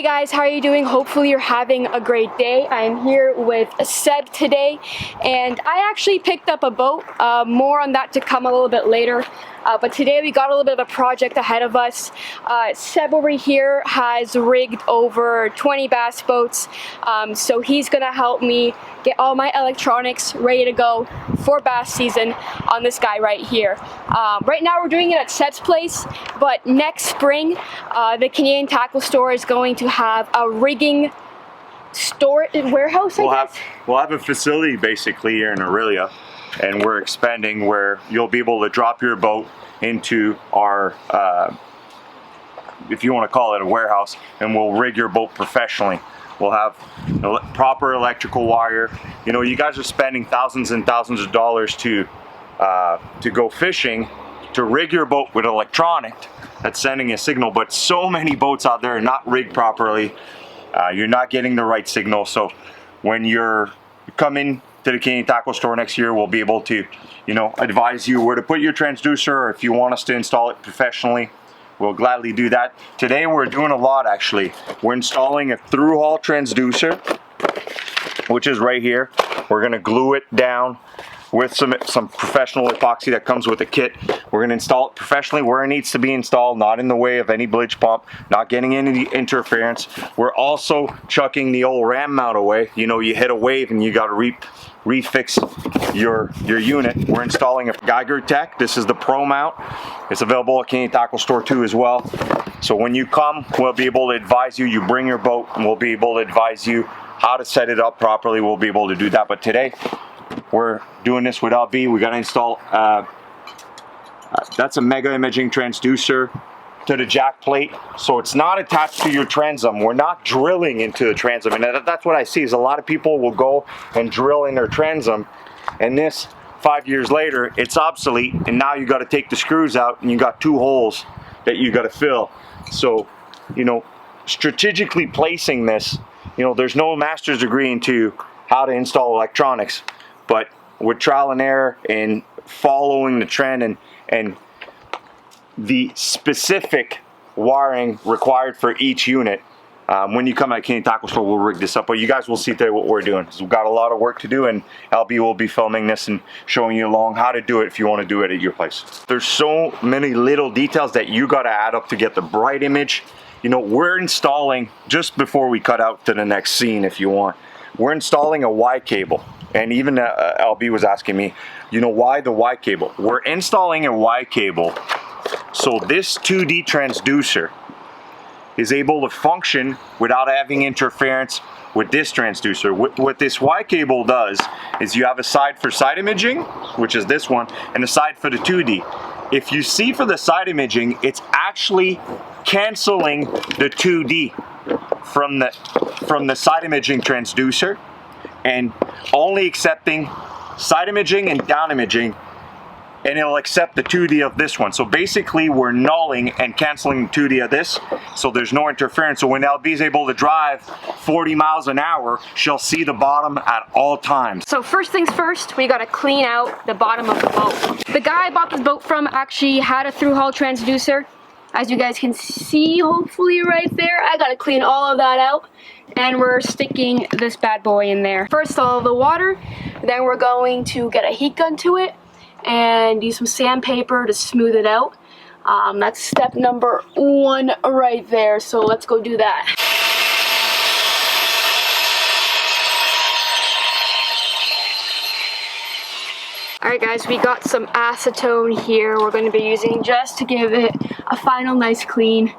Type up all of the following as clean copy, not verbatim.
Hey guys, how are you doing? Hopefully you're having a great day. I'm here with Seb today, and I actually picked up a boat. More on that to come a little bit later. But today we got a little bit of a project ahead of us. Seb over here has rigged over 20 bass boats, so he's gonna help me get all my electronics ready to go for bass season on this guy right here. Right now we're doing it at Seb's place, but next spring the Canadian Tackle Store is going to have a rigging store warehouse. We'll have a facility basically here in Aurelia, and we're expanding where you'll be able to drop your boat into our if you want to call it a warehouse, and we'll rig your boat professionally. We'll have proper electrical wire. You know, you guys are spending thousands and thousands of dollars to go fishing, to rig your boat with electronic that's sending a signal, but so many boats out there are not rigged properly. You're not getting the right signal. So when you're coming to the Canadian Tackle Store next year, we'll be able to, you know, advise you where to put your transducer, or if you want us to install it professionally, we'll gladly do that. Today we're doing a lot actually. We're installing a Thru-Hull transducer, which is right here. We're gonna glue it down with some professional epoxy that comes with a kit. We're gonna install it professionally where it needs to be installed, not in the way of any blitz pump, not getting any interference. We're also chucking the old ram mount away. You know, you hit a wave and you gotta refix your unit. We're installing a Geiger Tech. This is the Pro mount. It's available at Canadian Tackle Store too as well. So when you come, we'll be able to advise you. You bring your boat and we'll be able to advise you how to set it up properly. We'll be able to do that. But today, we're doing this with LB. We gotta install, that's a mega imaging transducer to the jack plate. So it's not attached to your transom. We're not drilling into the transom. And that's what I see is a lot of people will go and drill in their transom, and this 5 years later, it's obsolete. And now you gotta take the screws out and you got 2 holes that you gotta fill. So, you know, strategically placing this, you know, there's no master's degree into how to install electronics. But with trial and error and following the trend and the specific wiring required for each unit, when you come at Canadian Tackle Store, we'll rig this up. But you guys will see today what we're doing. So we've got a lot of work to do, and LB will be filming this and showing you along how to do it if you want to do it at your place. There's so many little details that you got to add up to get the bright image. You know, we're installing, just before we cut out to the next scene if you want, we're installing a Y cable. And even LB was asking me, you know, why the Y cable? We're installing a Y cable so this 2D transducer is able to function without having interference with this transducer. What this Y cable does is you have a side for side imaging, which is this one, and a side for the 2D. If you see for the side imaging, it's actually canceling the 2D from the side imaging transducer, and only accepting side imaging and down imaging, and it'll accept the 2D of this one. So basically we're nulling and canceling the 2D of this, so there's no interference. So when LB is able to drive 40 miles an hour, she'll see the bottom at all times. So first things first, we gotta clean out the bottom of the boat. The guy I bought this boat from actually had a Thru-Hull transducer. As you guys can see, hopefully right there, I gotta clean all of that out, and we're sticking this bad boy in there. First all of the water, then we're going to get a heat gun to it and use some sandpaper to smooth it out. That's step number 1 right there, so let's go do that. Alright guys, we got some acetone here we're going to be using just to give it a final nice clean.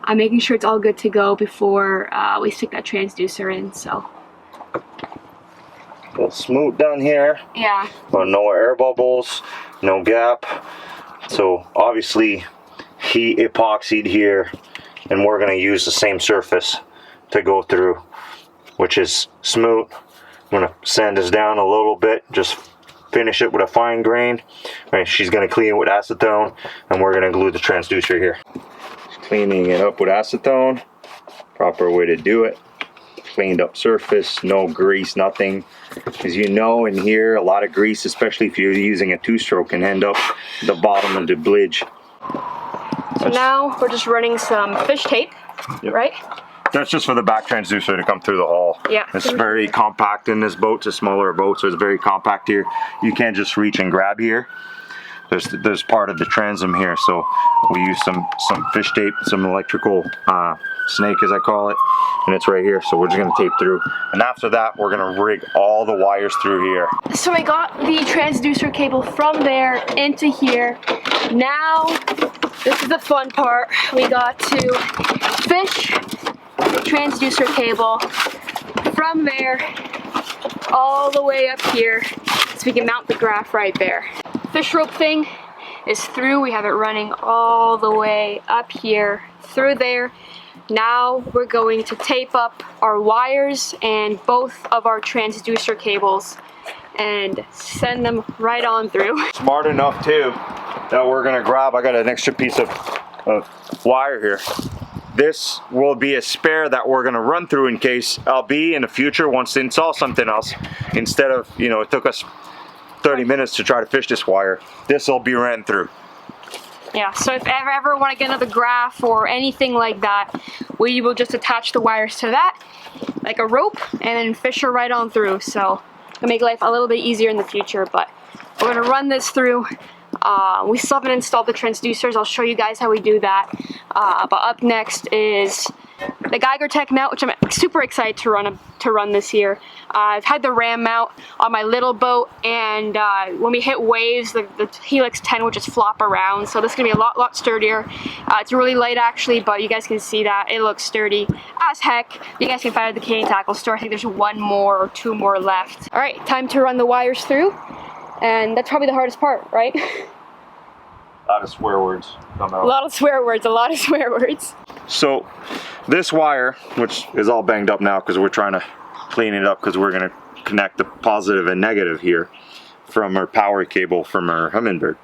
I'm making sure it's all good to go before we stick that transducer in, so. A little smooth down here. Yeah. No air bubbles, no gap. So obviously he epoxied here, and we're gonna use the same surface to go through, which is smooth. I'm gonna sand this down a little bit, just finish it with a fine grain. Right, she's gonna clean it with acetone, and we're gonna glue the transducer here. Cleaning it up with acetone, proper way to do it. Cleaned up surface, no grease, nothing. As you know, in here, a lot of grease, especially if you're using a 2-stroke, can end up the bottom of the bridge. So now we're just running some fish tape, right? That's just for the back transducer to come through the hull. Yeah. It's very compact in this boat. It's a smaller boat, so it's very compact here. You can't just reach and grab here. There's part of the transom here, so we use some fish tape, some electrical snake as I call it, and it's right here, so we're just gonna tape through, and after that we're gonna rig all the wires through here. So I got the transducer cable from there into here. Now this is the fun part. We got to fish the transducer cable from there all the way up here so we can mount the graph right there. Fish rope thing is through. We have it running all the way up here through there. Now we're going to tape up our wires and both of our transducer cables and send them right on through. Smart enough too that we're gonna grab, I got an extra piece of wire here. This will be a spare that we're gonna run through in case LB in the future wants to install something else. Instead of, you know, it took us 30 minutes to try to fish this wire, this will be ran through. Yeah, so if ever want to get another graph or anything like that, we will just attach the wires to that, like a rope, and then fish her right on through. So it'll make life a little bit easier in the future, but we're gonna run this through. We still haven't installed the transducers. I'll show you guys how we do that. But up next is the Geiger Tech mount, which I'm super excited to run this year. I've had the ram mount on my little boat, and when we hit waves, the Helix 10 would just flop around. So this is gonna be a lot sturdier. It's really light actually, but you guys can see that it looks sturdy as heck. You guys can find it at the Canadian Tackle store. I think there's one more or two more left. All right, time to run the wires through, and that's probably the hardest part, right? A lot of swear words come out. A lot of swear words. So this wire, which is all banged up now because we're trying to clean it up because we're going to connect the positive and negative here from our power cable from our Humminbird.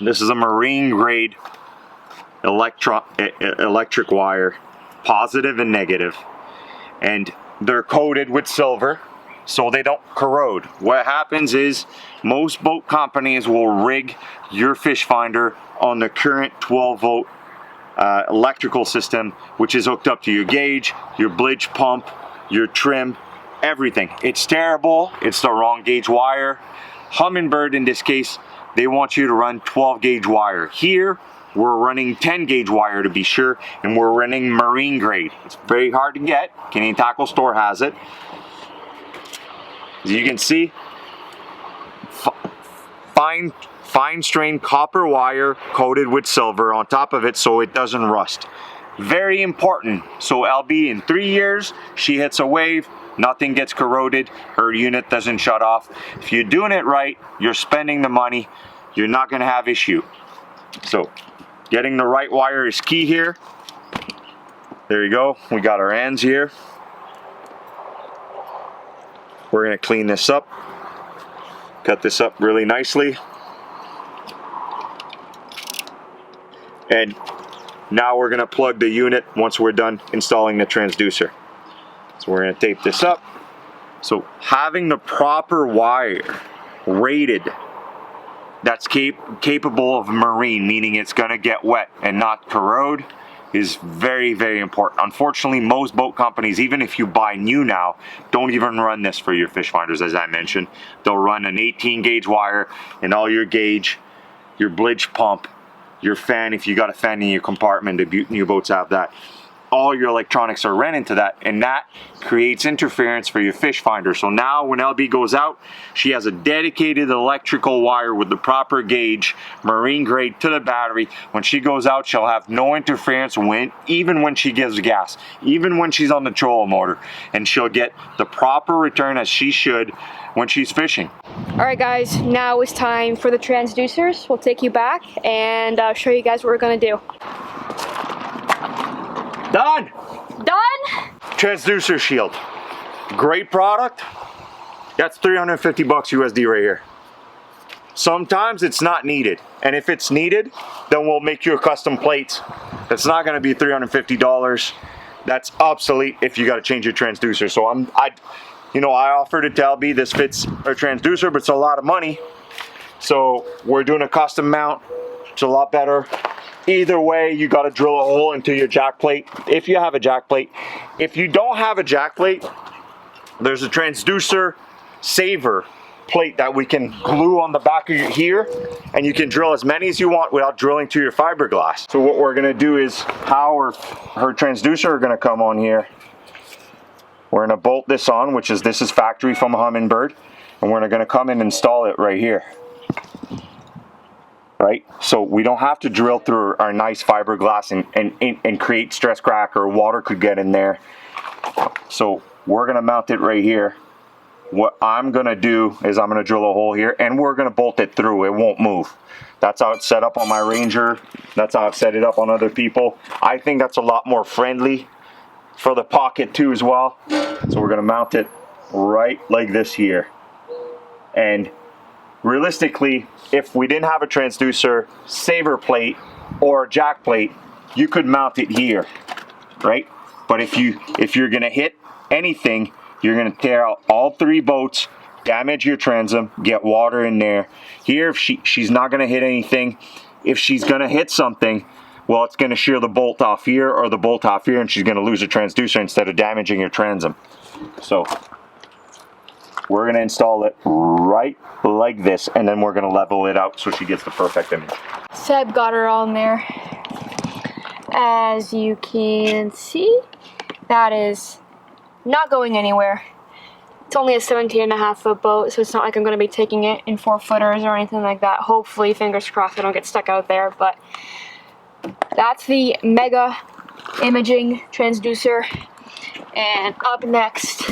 This is a marine grade electric wire, positive and negative, and they're coated with silver so they don't corrode. What happens is most boat companies will rig your fish finder on the current 12-volt electrical system, which is hooked up to your gauge, your bridge pump, your trim, everything. It's terrible. It's the wrong gauge wire. Humminbird, in this case, they want you to run 12 gauge wire. Here we're running 10 gauge wire to be sure, and we're running marine grade. It's very hard to get. Canadian Tackle store has it. As you can see, fine strain copper wire coated with silver on top of it so it doesn't rust. Very important. So LB, in 3 years, she hits a wave, nothing gets corroded, her unit doesn't shut off. If you're doing it right, you're spending the money, you're not going to have issue. So getting the right wire is key here. There you go. We got our ends here. We're going to clean this up, cut this up really nicely, and now we're going to plug the unit once we're done installing the transducer. So we're going to tape this up. So having the proper wire rated that's capable of marine, meaning it's going to get wet and not corrode, is very, very important. Unfortunately, most boat companies, even if you buy new now, don't even run this for your fish finders, as I mentioned. They'll run an 18 gauge wire in all your gauge, your bridge pump, your fan, if you got a fan in your compartment, the new boats have that. All your electronics are ran into that, and that creates interference for your fish finder. So now when LB goes out, she has a dedicated electrical wire with the proper gauge, marine grade to the battery. When she goes out, she'll have no interference even when she gives gas, even when she's on the trolling motor, and she'll get the proper return as she should when she's fishing. All right guys, now it's time for the transducers. We'll take you back and show you guys what we're gonna do. Done! Done? Transducer shield. Great product. That's 350 bucks USD right here. Sometimes it's not needed. And if it's needed, then we'll make you a custom plate. It's not gonna be $350. That's obsolete if you gotta change your transducer. So I offered it to LB, this fits our transducer, but it's a lot of money. So we're doing a custom mount. It's a lot better. either way, you got to drill a hole into your jack plate if you have a jack plate. If you don't have a jack plate, there's a transducer saver plate that we can glue on the back of your here, and you can drill as many as you want without drilling through your fiberglass. So what we're going to do is her transducer are going to come on here. We're going to bolt this on, this is factory from Humminbird, and we're going to come and install it right here. Right, so we don't have to drill through our nice fiberglass and create stress crack, or water could get in there. So we're going to mount it right here. What I'm going to do is I'm going to drill a hole here, and we're going to bolt it through. It won't move. That's how it's set up on my Ranger. That's how I've set it up on other people. I think that's a lot more friendly for the pocket too as well. So we're going to mount it right like this here. And realistically, if we didn't have a transducer saver plate or jack plate, you could mount it here, right? But if you're going to hit anything, you're going to tear out all 3 boats, damage your transom, get water in there. Here, if she's not going to hit anything. If she's going to hit something, well, it's going to shear the bolt off here or the bolt off here, and she's going to lose her transducer instead of damaging your transom. So we're going to install it right like this, and then we're going to level it out so she gets the perfect image. Seb got her on there. As you can see, that is not going anywhere. It's only a 17.5 foot boat, so it's not like I'm going to be taking it in 4-footers or anything like that. Hopefully, fingers crossed, I don't get stuck out there. But that's the Mega Imaging Transducer. And up next,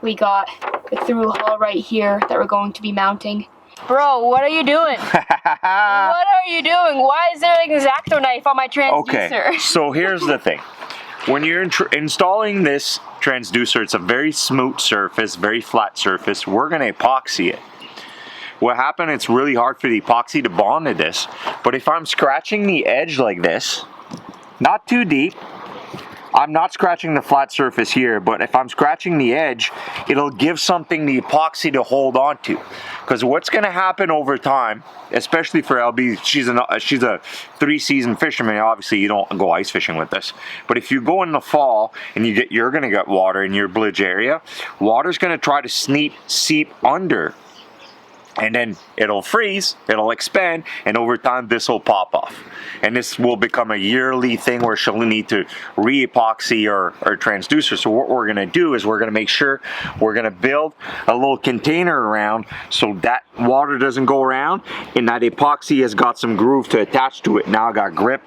we got the Thru-Hull right here that we're going to be mounting. Bro, what are you doing? What are you doing? Why is there an X-Acto knife on my transducer? Okay, so here's the thing. When you're installing this transducer, it's a very smooth surface, very flat surface. We're going to epoxy it. What happened, it's really hard for the epoxy to bond to this. But if I'm scratching the edge like this, not too deep, I'm not scratching the flat surface here, but if I'm scratching the edge, it'll give something the epoxy to hold on to. Because what's going to happen over time, especially for LB, she's a 3-season fisherman. Obviously, you don't go ice fishing with this. But if you go in the fall and you're going to get water in your bridge area, water's going to try to seep under. And then it'll freeze, it'll expand, and over time this will pop off. And this will become a yearly thing where she'll need to re-epoxy or transducer. So what we're gonna do is we're gonna make sure we're gonna build a little container around so that water doesn't go around, and that epoxy has got some groove to attach to it. Now I got grip,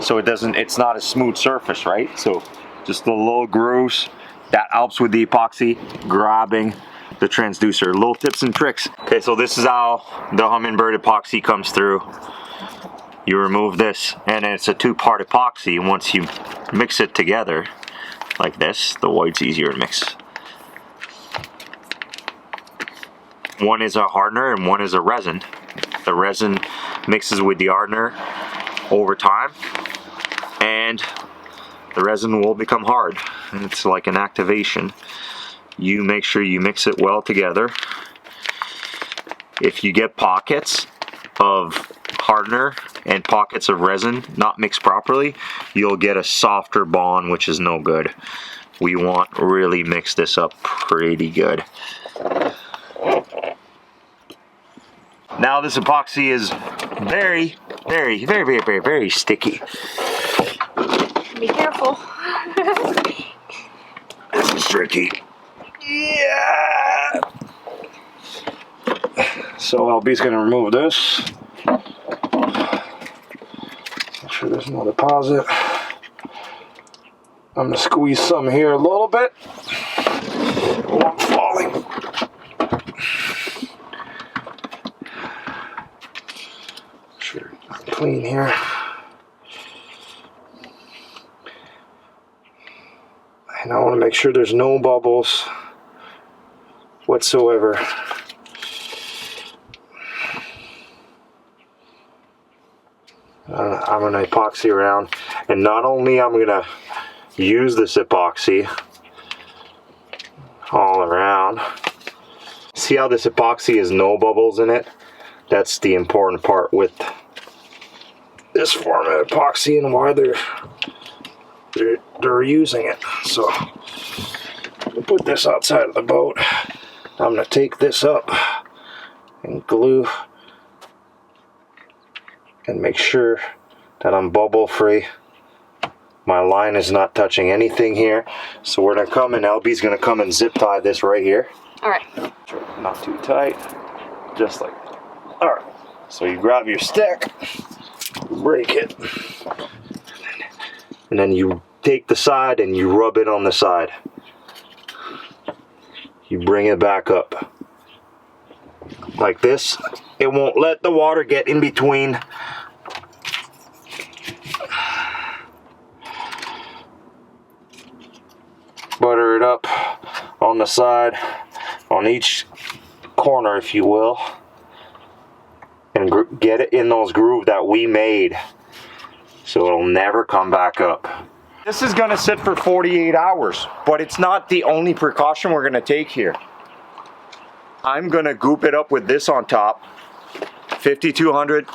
so it's not a smooth surface, right? So just the little grooves, that helps with the epoxy grabbing the transducer. Little tips and tricks. Okay, so this is how the Humminbird epoxy comes through. You remove this, and it's a 2-part epoxy. Once you mix it together like this, the white's easier to mix. One is a hardener and one is a resin. The resin mixes with the hardener over time, and the resin will become hard. It's like an activation. You make sure you mix it well together. If you get pockets of hardener and pockets of resin not mixed properly, you'll get a softer bond, which is no good. We want to really mix this up pretty good. Now this epoxy is very, very, very, very, very, very sticky. Be careful. This is tricky. Yeah. So LB's gonna remove this. Make sure there's no deposit. I'm gonna squeeze some here a little bit. Oh, I'm falling. Sure, clean here. And I want to make sure there's no bubbles whatsoever. I'm going to epoxy around, and not only I'm going to use this epoxy all around. See how this epoxy has no bubbles in it? That's the important part with this form of epoxy and why they're using it. So we'll put this outside of the boat. I'm going to take this up and glue and make sure that I'm bubble free. My line is not touching anything here. So we're going to come and LB's going to come and zip tie this right here. All right. Not too tight, just like that. All right. So you grab your stick, break it, and then you take the side and you rub it on the side. You bring it back up like this. It won't let the water get in between. Butter it up on the side, on each corner, if you will, and get it in those grooves that we made so it'll never come back up. This is gonna sit for 48 hours, but it's not the only precaution we're gonna take here. I'm gonna goop it up with this on top, 5200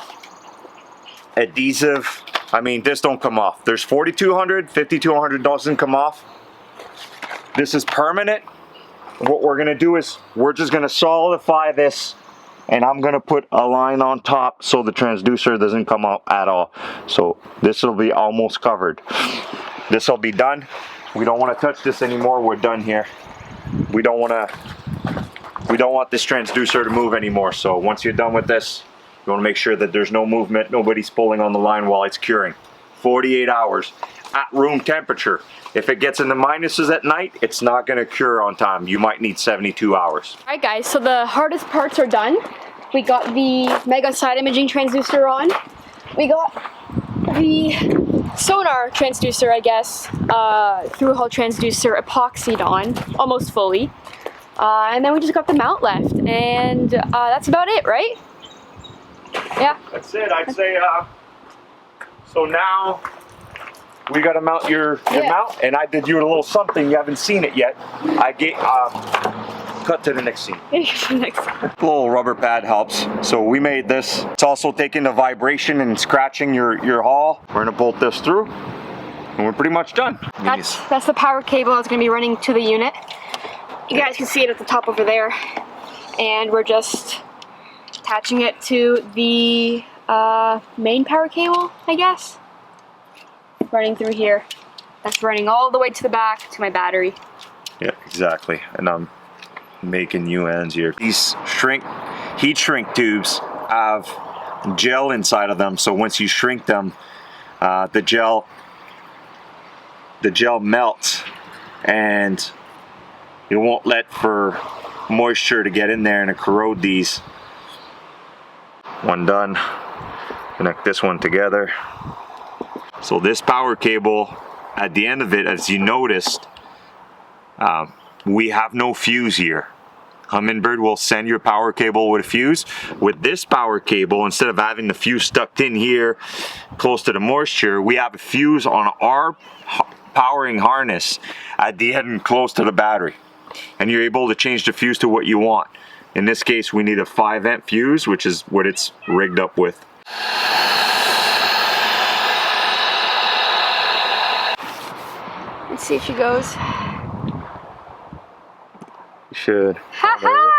adhesive. I mean, this don't come off. There's 4200, 5200 doesn't come off. This is permanent. What we're gonna do is we're just gonna solidify this, and I'm gonna put a line on top so the transducer doesn't come out at all. So this will be almost covered. This will be done. We don't want to touch this anymore. We're done here. We don't want this transducer to move anymore. So once you're done with this, you want to make sure that there's no movement, nobody's pulling on the line while it's curing. 48 hours at room temperature. If it gets in the minuses at night, it's not going to cure on time. You might need 72 hours. All right, guys, so the hardest parts are done. We got the mega side imaging transducer on. We got the sonar transducer, I guess, Thru-Hull transducer epoxied on, almost fully. And then we just got the mount left, and that's about it, right? Yeah. That's it, I'd say. So now we got to mount your mount, and I did you a little something. You haven't seen it yet. I get cut to the next scene. Little rubber pad helps. So we made this. It's also taking the vibration and scratching your hull. We're gonna bolt this through, and we're pretty much done. That's the power cable that's gonna be running to the unit. You guys can see it at the top over there, and we're just attaching it to the main power cable, I guess. Running through here. That's running all the way to the back to my battery. Yeah, exactly. And I'm making new ends here. These heat shrink tubes have gel inside of them, so once you shrink them, the gel melts, and it won't let for moisture to get in there and to corrode these. One done. Connect this one together. So this power cable, at the end of it, as you noticed, we have no fuse here. Humminbird will send your power cable with a fuse. With this power cable, instead of having the fuse stuck in here close to the moisture, we have a fuse on our powering harness at the end close to the battery. And you're able to change the fuse to what you want. In this case, we need a 5 amp fuse, which is what it's rigged up with. Let's see if she goes. Should. Ha-ha!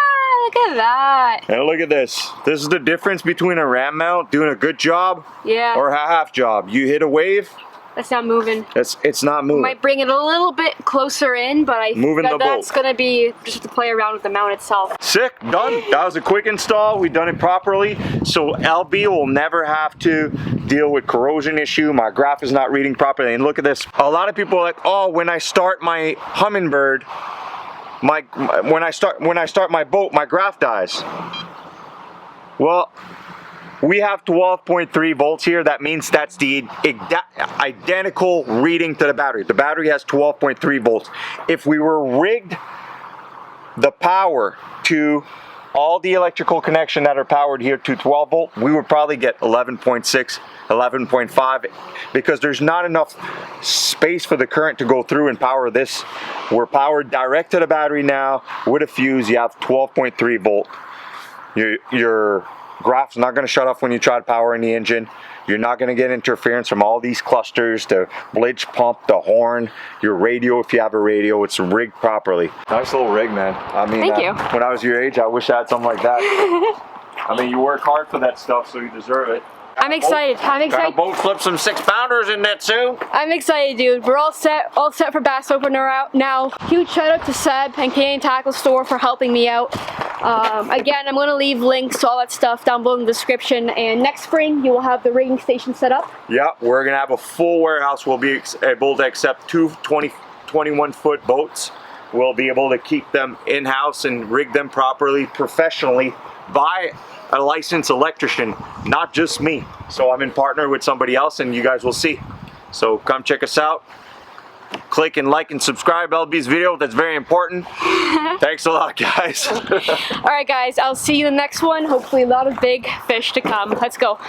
Look at that. And look at this. This is the difference between a ram mount doing a good job or a half job. You hit a wave. That's not moving. It's not moving. Might bring it a little bit closer in, but that's gonna be just to play around with the mount itself. Sick, done. That was a quick install. We've done it properly. So LB will never have to deal with corrosion issue. My graph is not reading properly. And look at this. A lot of people are like, oh, when I start my Humminbird, when I start my boat, my graph dies. Well, we have 12.3 volts here. That means that's the identical reading to the battery. The battery has 12.3 volts. If we were rigged the power to all the electrical connection that are powered here to 12 volt, we would probably get 11.6, 11.5, because there's not enough space for the current to go through and power this. We're powered direct to the battery now with a fuse. You have 12.3 volt. Your graph's not going to shut off when you try to power in the engine. You're not going to get interference from all these clusters, the bridge pump, the horn, your radio if you have a radio. It's rigged properly. Nice little rig, man. I mean, Thank you. when I was your age, I wish I had something like that. I mean, you work hard for that stuff, so you deserve it. I'm excited. I'm Got a excited. boat flip some 6-pounders in that soon. I'm excited, dude. We're all set for bass opener out now. Huge shout out to Seb and Canadian Tackle Store for helping me out. Again, I'm gonna leave links to all that stuff down below in the description. And next spring, you will have the rigging station set up. Yeah, we're gonna have a full warehouse. We'll be able to accept 2 21-foot boats. We'll be able to keep them in-house and rig them properly, professionally, by a licensed electrician, not just me. So I'm in partner with somebody else, and you guys will see. So come check us out. Click and like and subscribe LB's video. That's very important. Thanks a lot, guys. All right, guys. I'll see you in the next one. Hopefully, a lot of big fish to come. Let's go.